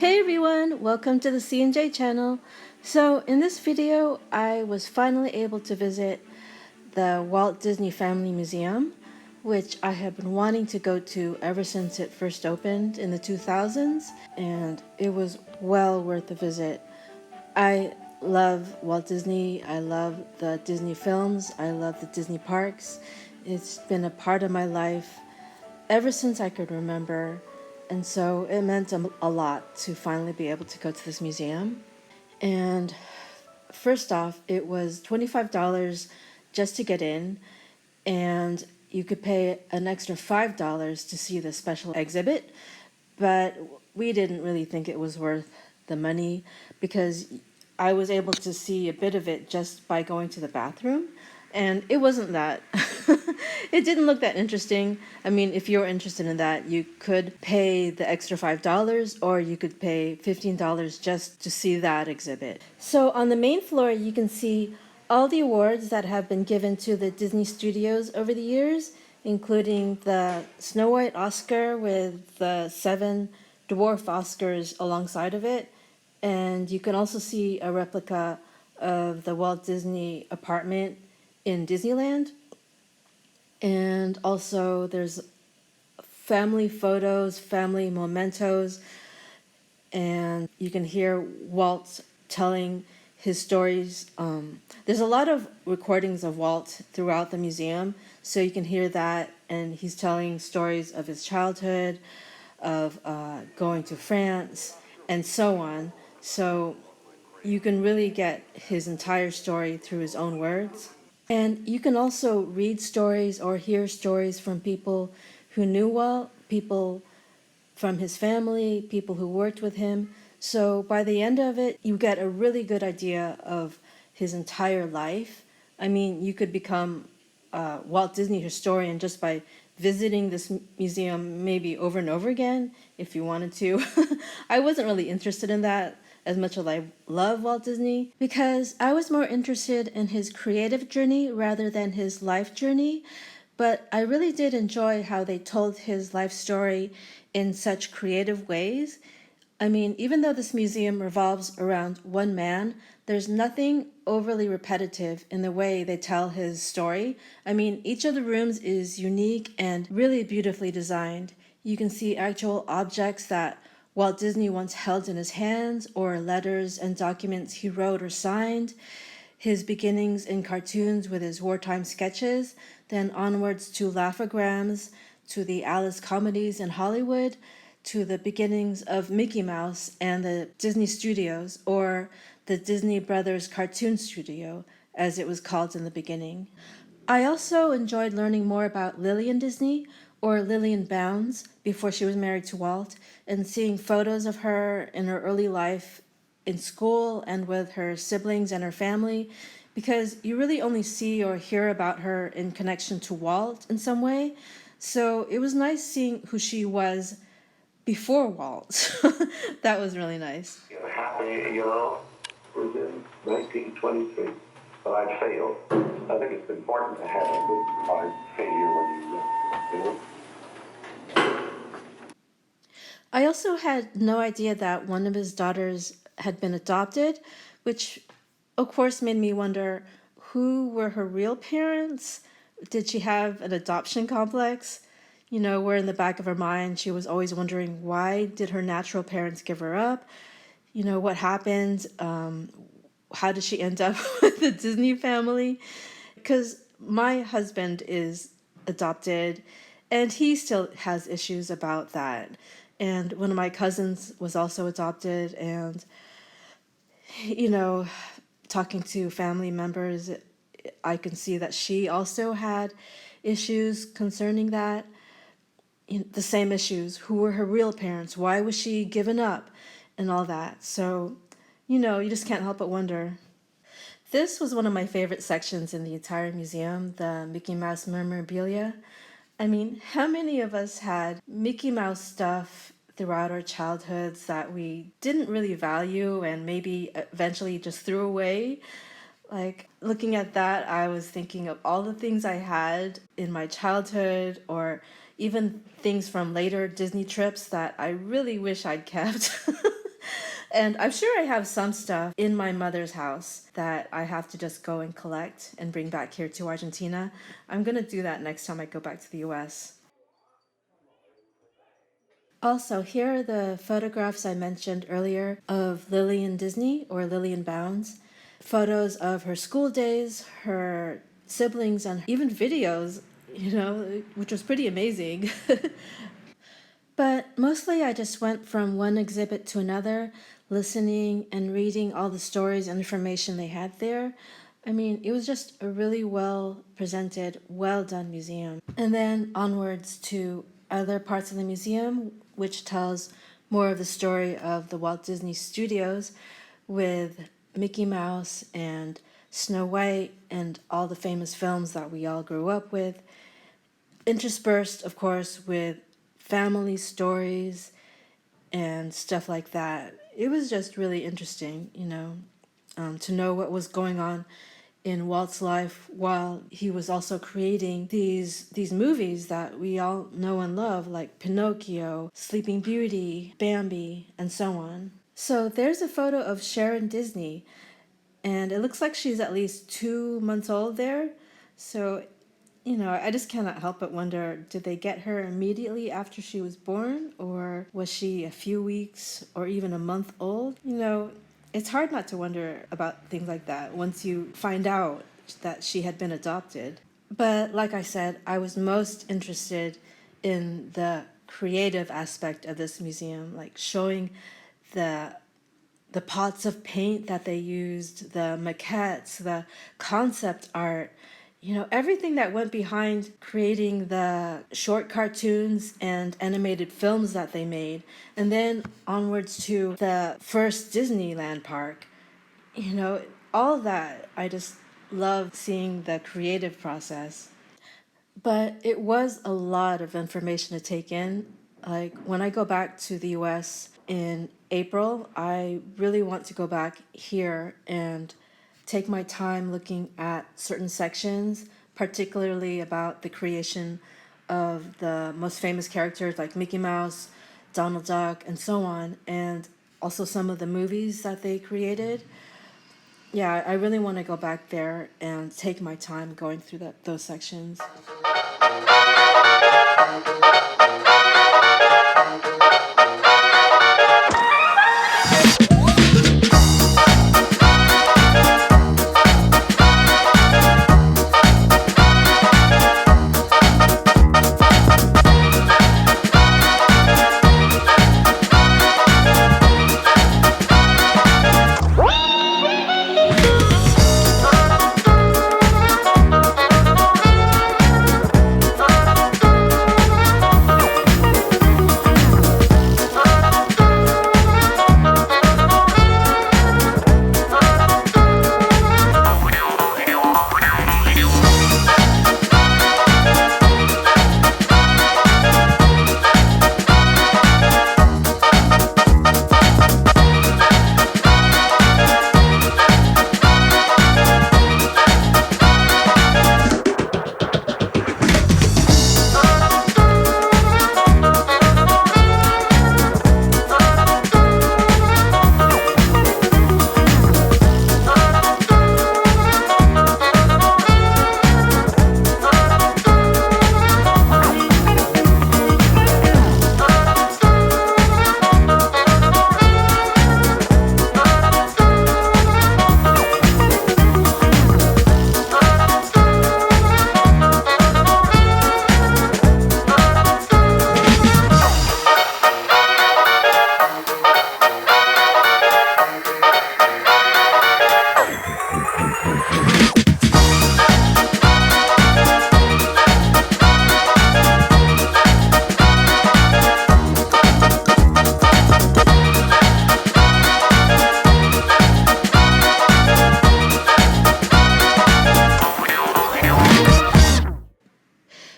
Hey everyone, welcome to the C&J channel. So in this video, I was finally able to visit the Walt Disney Family Museum, which I have been wanting to go to ever since it first opened in the 2000s, and it was well worth a visit. I love Walt Disney, I love the Disney films, I love the Disney parks. It's been a part of my life ever since I could remember. And so it meant a lot to finally be able to go to this museum. And first off, it was $25 just to get in, and you could pay an extra $5 to see the special exhibit. But we didn't really think it was worth the money because I was able to see a bit of it just by going to the bathroom. And it wasn't that, it didn't look that interesting. I mean, if you're interested in that, you could pay the extra $5 or you could pay $15 just to see that exhibit. So on the main floor, you can see all the awards that have been given to the Disney studios over the years, including the Snow White Oscar with the 7 dwarf Oscars alongside of it. And you can also see a replica of the Walt Disney apartment in Disneyland. And also there's family photos, family mementos, and you can hear Walt telling his stories. There's a lot of recordings of Walt throughout the museum, so you can hear that, and he's telling stories of his childhood, of going to France, and so on. So you can really get his entire story through his own words. And you can also read stories or hear stories from people who knew Walt, people from his family, people who worked with him. So by the end of it, you get a really good idea of his entire life. I mean, you could become a Walt Disney historian just by visiting this museum maybe over and over again if you wanted to. I wasn't really interested in that as much as I love Walt Disney, because I was more interested in his creative journey rather than his life journey. But I really did enjoy how they told his life story in such creative ways. I mean, even though this museum revolves around one man, there's nothing overly repetitive in the way they tell his story. I mean, each of the rooms is unique and really beautifully designed. You can see actual objects that Walt Disney once held in his hands, or letters and documents he wrote or signed, his beginnings in cartoons with his wartime sketches, then onwards to laughograms, to the Alice comedies in Hollywood, to the beginnings of Mickey Mouse and the Disney Studios, or the Disney Brothers Cartoon Studio, as it was called in the beginning. I also enjoyed learning more about Lillian Disney, or Lillian Bounds, before she was married to Walt, and seeing photos of her in her early life in school and with her siblings and her family, because you really only see or hear about her in connection to Walt in some way. So it was nice seeing who she was before Walt. That was really nice. Happy, was in 1923, but I failed. I think it's important to have a good failure when you. I also had no idea that one of his daughters had been adopted, which of course made me wonder, who were her real parents? Did she have an adoption complex? Where in the back of her mind she was always wondering, why did her natural parents give her up? What happened? How did she end up with the Disney family? Because my husband is adopted, and he still has issues about that. And one of my cousins was also adopted, and talking to family members, I can see that she also had issues concerning that. The same issues. Who were her real parents? Why was she given up? And all that. So, you just can't help but wonder. This was one of my favorite sections in the entire museum, the Mickey Mouse memorabilia. I mean, how many of us had Mickey Mouse stuff throughout our childhoods that we didn't really value and maybe eventually just threw away? Like, looking at that, I was thinking of all the things I had in my childhood, or even things from later Disney trips that I really wish I'd kept. And I'm sure I have some stuff in my mother's house that I have to just go and collect and bring back here to Argentina. I'm gonna do that next time I go back to the US. Also, here are the photographs I mentioned earlier of Lillian Disney, or Lillian Bounds. Photos of her school days, her siblings, and even videos, which was pretty amazing. But mostly I just went from one exhibit to another, listening and reading all the stories and information they had there. I mean, it was just a really well presented, well done museum. And then onwards to other parts of the museum, which tells more of the story of the Walt Disney Studios with Mickey Mouse and Snow White and all the famous films that we all grew up with, interspersed, of course, with family stories and stuff like that. It was just really interesting, to know what was going on in Walt's life while he was also creating these movies that we all know and love, like Pinocchio, Sleeping Beauty, Bambi, and so on. So there's a photo of Sharon Disney, and it looks like she's at least 2 months old there. So I just cannot help but wonder, did they get her immediately after she was born, or was she a few weeks or even a month old? It's hard not to wonder about things like that once you find out that she had been adopted. But like I said, I was most interested in the creative aspect of this museum, like showing the pots of paint that they used, the maquettes, the concept art, everything that went behind creating the short cartoons and animated films that they made. And then onwards to the first Disneyland park. All of that, I just love seeing the creative process. But it was a lot of information to take in. Like when I go back to the US in April, I really want to go back here and take my time looking at certain sections, particularly about the creation of the most famous characters like Mickey Mouse, Donald Duck, and so on, and also some of the movies that they created. Yeah, I really want to go back there and take my time going through those sections.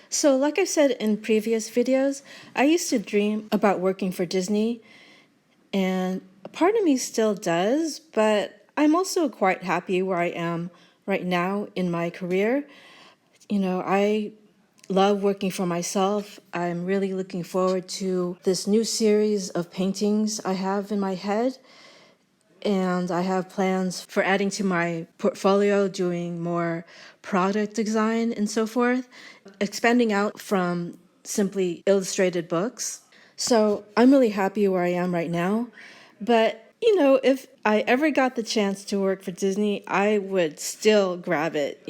So, like I said in previous videos, I used to dream about working for Disney, and a part of me still does, but I'm also quite happy where I am right now in my career. I love working for myself. I'm really looking forward to this new series of paintings I have in my head. and I have plans for adding to my portfolio, doing more product design and so forth, expanding out from simply illustrated books. So I'm really happy where I am right now. But, if I ever got the chance to work for Disney, I would still grab it.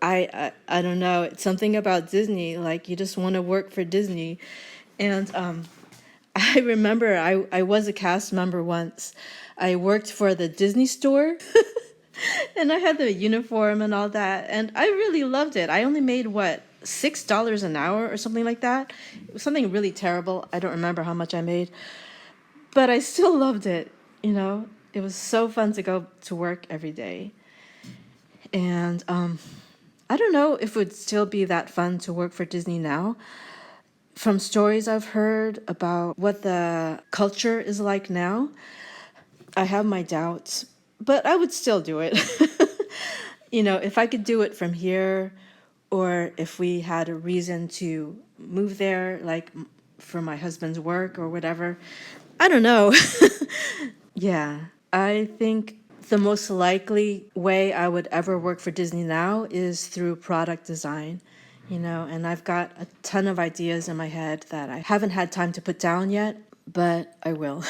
I don't know. It's something about Disney, like you just want to work for Disney. And I remember I was a cast member once. I worked for the Disney store and I had the uniform and all that. And I really loved it. I only made what, $6 an hour or something like that. It was something really terrible. I don't remember how much I made, but I still loved it. It was so fun to go to work every day. And I don't know if it would still be that fun to work for Disney now. From stories I've heard about what the culture is like now, I have my doubts, but I would still do it. If I could do it from here, or if we had a reason to move there, like for my husband's work or whatever, I don't know. Yeah, I think the most likely way I would ever work for Disney now is through product design, and I've got a ton of ideas in my head that I haven't had time to put down yet, but I will.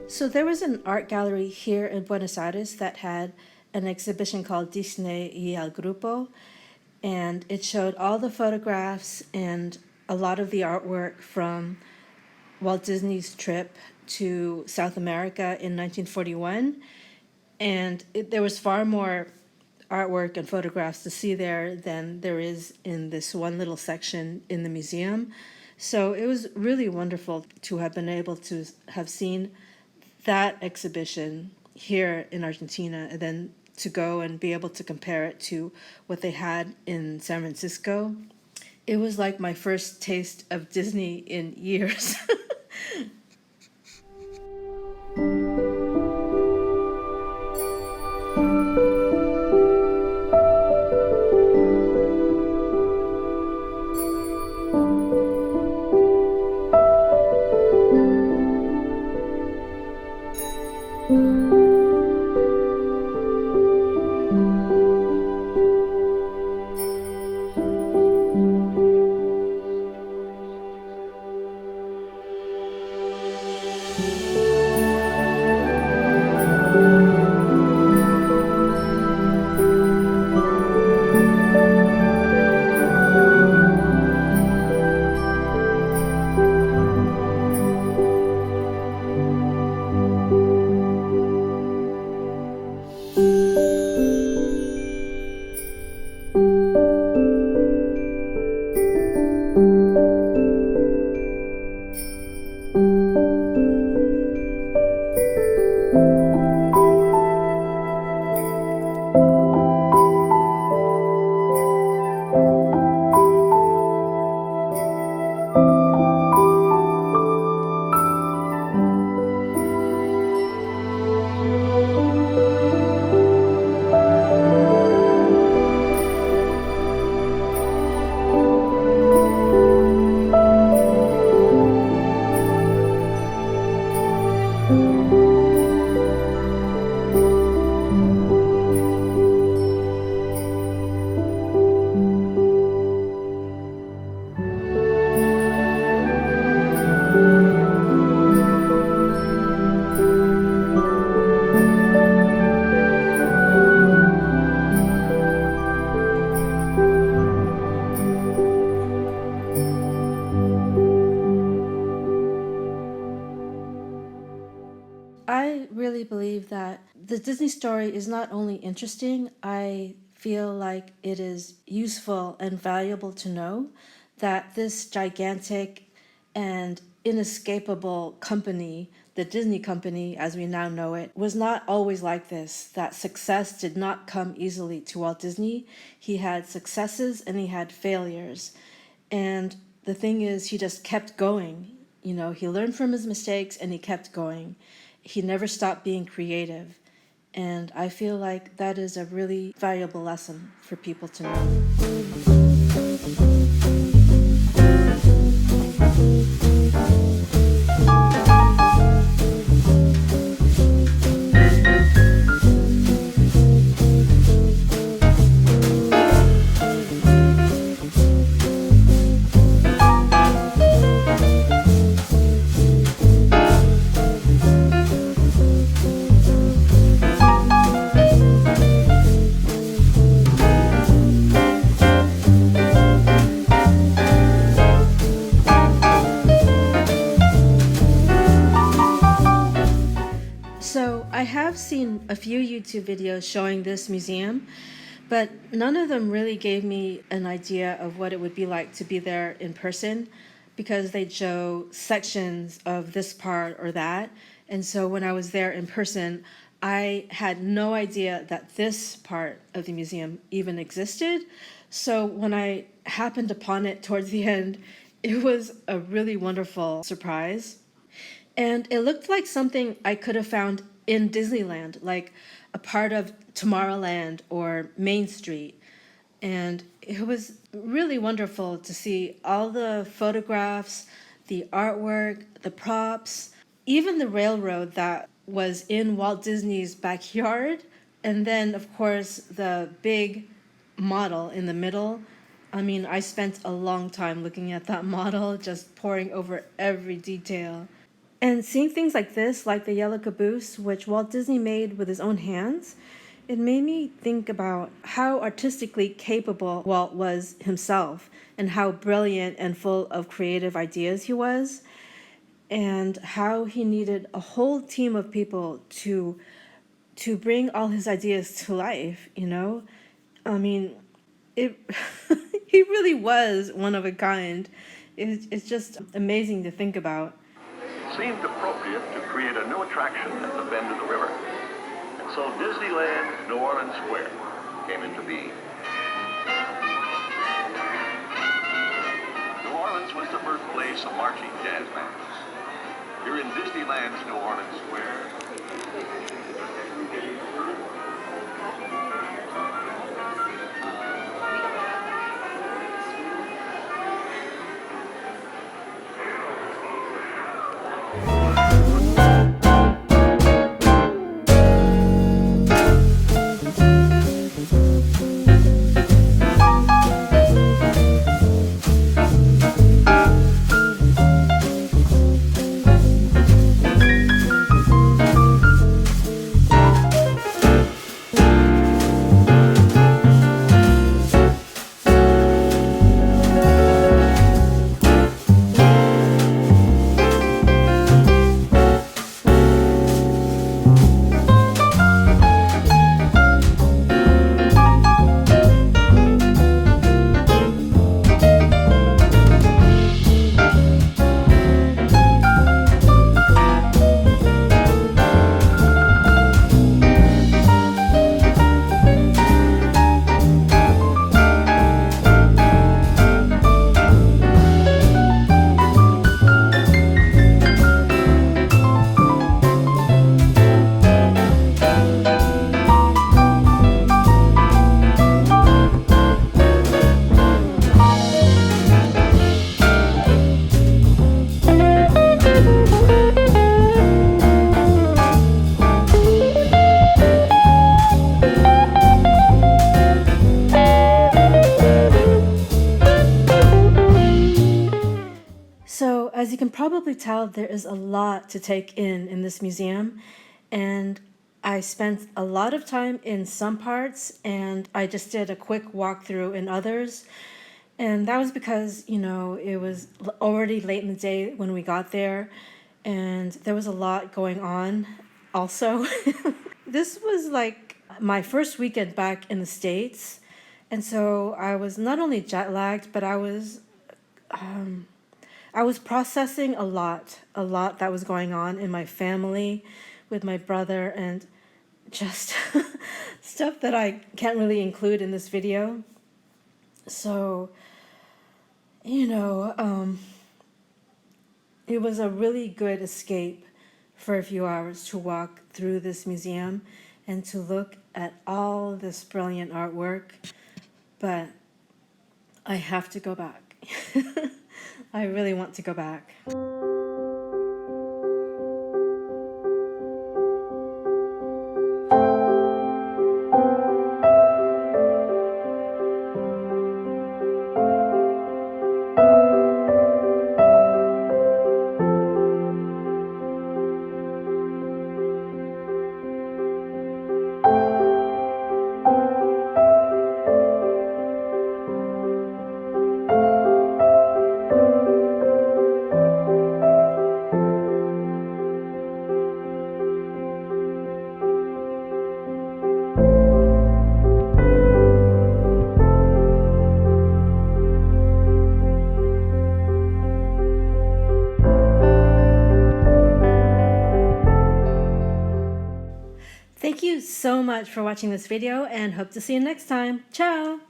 So there was an art gallery here in Buenos Aires that had an exhibition called Disney y el Grupo, and it showed all the photographs and a lot of the artwork from Walt Disney's trip to South America in 1941. And there was far more artwork and photographs to see there than there is in this one little section in the museum. So it was really wonderful to have been able to have seen that exhibition here in Argentina, and then to go and be able to compare it to what they had in San Francisco. It was like my first taste of Disney in years. I really believe that the Disney story is not only interesting, I feel like it is useful and valuable to know that this gigantic and inescapable company, the Disney company as we now know it, was not always like this. That success did not come easily to Walt Disney. He had successes and he had failures. And the thing is, he just kept going. You know, he learned from his mistakes and he kept going. He never stopped being creative. And I feel like that is a really valuable lesson for people to know. So I have seen a few YouTube videos showing this museum, but none of them really gave me an idea of what it would be like to be there in person, because they show sections of this part or that. And so when I was there in person, I had no idea that this part of the museum even existed. So when I happened upon it towards the end, it was a really wonderful surprise. And it looked like something I could have found in Disneyland, like a part of Tomorrowland or Main Street. And it was really wonderful to see all the photographs, the artwork, the props, even the railroad that was in Walt Disney's backyard. And then, of course, the big model in the middle. I mean, I spent a long time looking at that model, just poring over every detail. And seeing things like this, like the yellow caboose, which Walt Disney made with his own hands, it made me think about how artistically capable Walt was himself and how brilliant and full of creative ideas he was, and how he needed a whole team of people to bring all his ideas to life, you know? I mean, it he really was one of a kind. It's just amazing to think about. Seemed appropriate to create a new attraction at the bend of the river. And so Disneyland New Orleans Square came into being. New Orleans was the birthplace of marching jazz bands. Here in Disneyland's New Orleans Square, So, as you can probably tell, there is a lot to take in this museum, and I spent a lot of time in some parts, and I just did a quick walkthrough in others. And that was because, you know, it was already late in the day when we got there, and there was a lot going on also. This was like my first weekend back in the States, and so I was not only jet lagged, but I was I was processing a lot that was going on in my family with my brother, and just stuff that I can't really include in this video. So, it was a really good escape for a few hours to walk through this museum and to look at all this brilliant artwork. But I have to go back. I really want to go back. Thank you so much for watching this video, and hope to see you next time. Ciao!